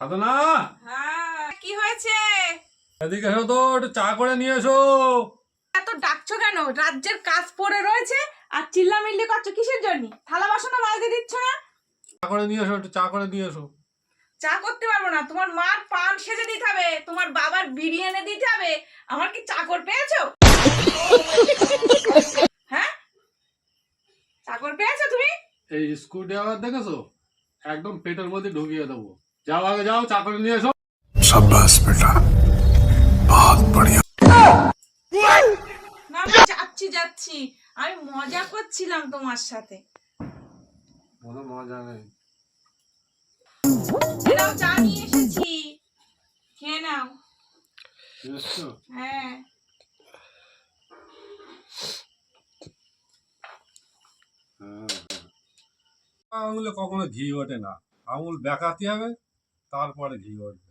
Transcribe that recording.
সাধনা, হ্যাঁ, কি হয়েছে? এদিকে এসো তো, একটু চা করে নিয়ে এসো। এত ডাকছো কেন? রাজ্যের কাজ পড়ে রয়েছে আর চিল্লামিল্লি করছো কিসের জন্য? থালা বাসনও মাজতে দিচ্ছ না? চা করে নিয়ে এসো, একটু চা করে নিয়ে এসো। চা করতে পারবো না, তোমার মার পান সেজে দিতে হবে, তোমার বাবার বিড়ি এনে দিতে হবে। আমার কি চাকর পেয়েছো? হ্যাঁ, চাকর পেয়েছো তুমি? এই স্ক্রু ড্রাইভার দেখেছো? একদম পেটের মধ্যে ঢুকিয়ে দেবো। যাও, আগে যাও, চা করে নিয়ে এসো। शाबाश बेटा, बहुत बढ़िया। না, আমি যাচ্ছি, আমি মজা করছিলাম তোমার সাথে। কোনো মজা নেই। এরাও চা নিয়ে এসেছি, খেয়ে নাও। এসছো? হ্যাঁ, আঙুলে কখনো ঘি ওঠে না, আঙুল বেঁকাতে হবে, তারপরে ঘি ওঠবে।